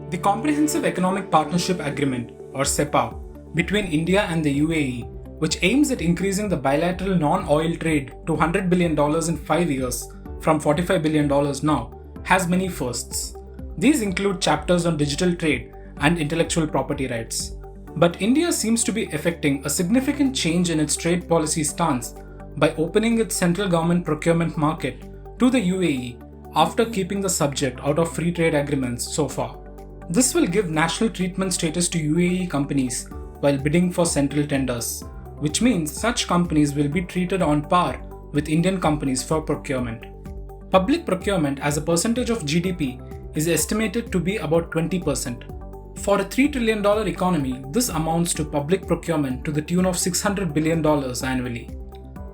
The Comprehensive Economic Partnership Agreement, or CEPA, between India and the UAE, which aims at increasing the bilateral non-oil trade to $100 billion in 5 years from $45 billion now, has many firsts. These include chapters on digital trade and intellectual property rights. But India seems to be effecting a significant change in its trade policy stance by opening its central government procurement market to the UAE after keeping the subject out of free trade agreements so far. This will give national treatment status to UAE companies while bidding for central tenders, which means such companies will be treated on par with Indian companies for procurement. Public procurement as a percentage of GDP is estimated to be about 20%. For a $3 trillion economy, this amounts to public procurement to the tune of $600 billion annually.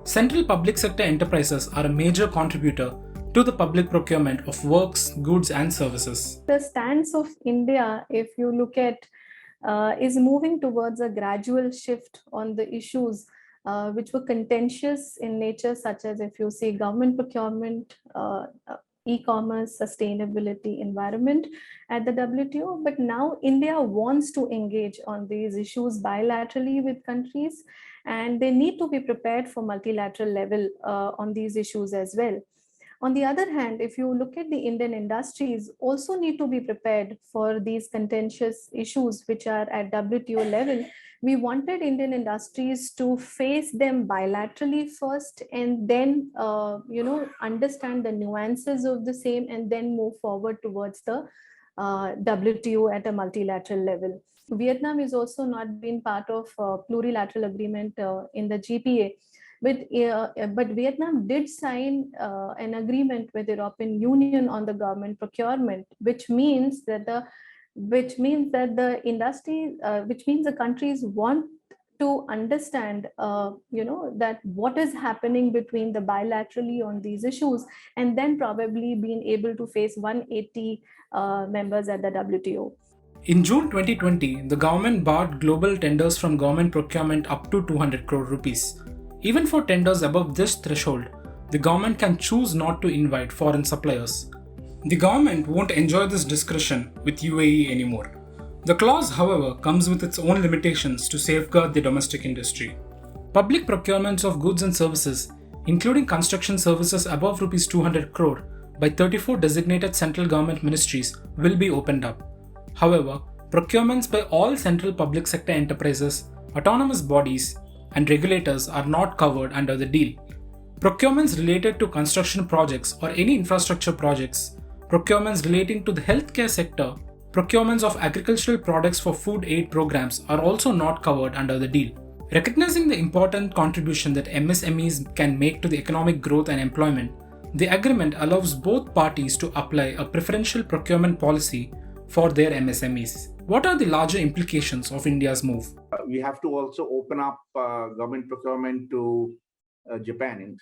Central public sector enterprises are a major contributor to the public procurement of works, goods and services. The stance of India, if you look at, is moving towards a gradual shift on the issues which were contentious in nature, such as if you see government procurement, e-commerce, sustainability, environment at the WTO. But now India wants to engage on these issues bilaterally with countries, and they need to be prepared for multilateral level on these issues as well. On the other hand, if you look at the Indian industries, also need to be prepared for these contentious issues which are at WTO level. We wanted Indian industries to face them bilaterally first, and then understand the nuances of the same, and then move forward towards the WTO at a multilateral level. Vietnam is also not been part of plurilateral agreement in the GPA. But Vietnam did sign an agreement with the European Union on the government procurement, which means that the industry, which means the countries want to understand, that what is happening between the bilaterally on these issues, and then probably being able to face 180 members at the WTO. In June 2020, the government barred global tenders from government procurement up to 200 crore rupees. Even for tenders above this threshold, the government can choose not to invite foreign suppliers. The government won't enjoy this discretion with UAE anymore. The clause, however, comes with its own limitations to safeguard the domestic industry. Public procurements of goods and services, including construction services above Rs 200 crore by 34 designated central government ministries, will be opened up. However, procurements by all central public sector enterprises, autonomous bodies, and regulators are not covered under the deal. Procurements related to construction projects or any infrastructure projects, procurements relating to the healthcare sector, procurements of agricultural products for food aid programs are also not covered under the deal. Recognizing the important contribution that MSMEs can make to the economic growth and employment, the agreement allows both parties to apply a preferential procurement policy for their MSMEs. What are the larger implications of India's move? We have to also open up government procurement to Japan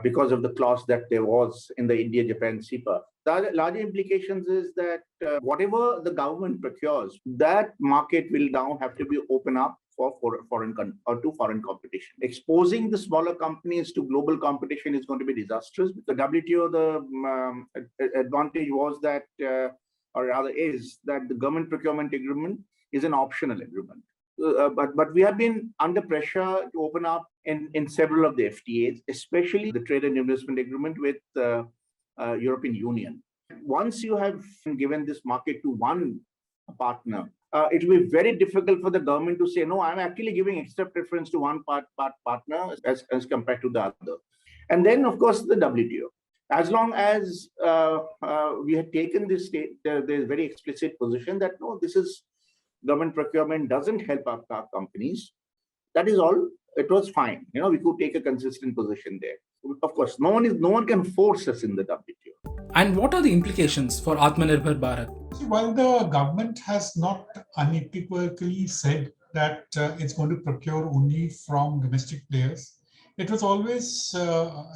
because of the clause that there was in the India-Japan CEPA. The larger implications is that whatever the government procures, that market will now have to be open up for foreign competition. Exposing the smaller companies to global competition is going to be disastrous. The WTO, the advantage was that, or rather is that the government procurement agreement is an optional agreement. But we have been under pressure to open up in several of the FTAs, especially the trade and investment agreement with the European Union. Once you have given this market to one partner, it will be very difficult for the government to say, no, I'm actually giving extra preference to one partner as compared to the other. And then, of course, the WTO. As long as we had taken this state, there's very explicit position that no, this is government procurement doesn't help our companies. That is all. It was fine. We could take a consistent position there. Of course, no one can force us in the WTO. And what are the implications for Atmanirbhar Bharat? While the government has not unequivocally said that it's going to procure only from domestic players, it was always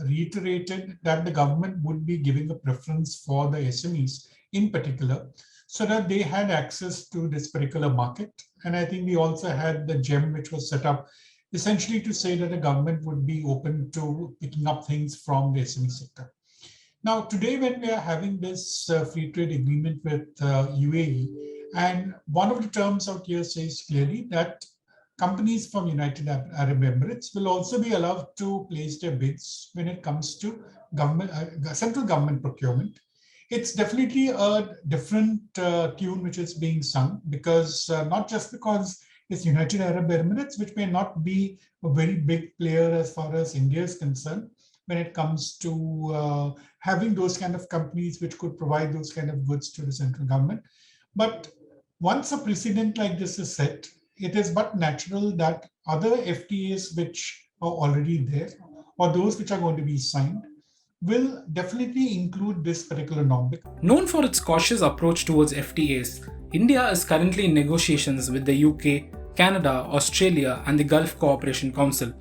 reiterated that the government would be giving a preference for the SMEs in particular, so that they had access to this particular market. And I think we also had the GEM, which was set up essentially to say that the government would be open to picking up things from the SME sector. Now, today, when we are having this free trade agreement with UAE, And one of the terms out here says clearly that companies from United Arab Emirates will also be allowed to place their bids when it comes to central government procurement. It's definitely a different tune which is being sung, because not just because it's United Arab Emirates, which may not be a very big player as far as India is concerned, when it comes to having those kind of companies which could provide those kind of goods to the central government. But once a precedent like this is set, it is but natural that other FTAs which are already there, or those which are going to be signed, will definitely include this particular norm. Known for its cautious approach towards FTAs, India is currently in negotiations with the UK, Canada, Australia, and the Gulf Cooperation Council.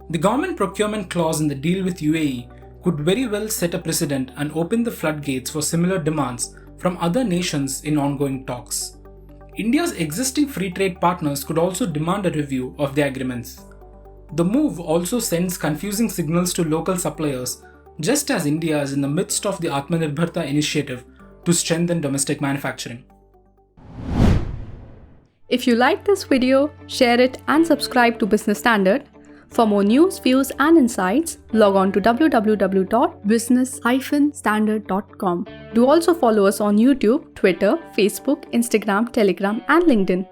The government procurement clause in the deal with UAE could very well set a precedent and open the floodgates for similar demands from other nations in ongoing talks. India's existing free trade partners could also demand a review of the agreements. The move also sends confusing signals to local suppliers, just as India is in the midst of the Atmanirbharta initiative to strengthen domestic manufacturing. If you like this video, share it and subscribe to Business Standard. For more news, views and insights, log on to www.business-standard.com. Do also follow us on YouTube, Twitter, Facebook, Instagram, Telegram and LinkedIn.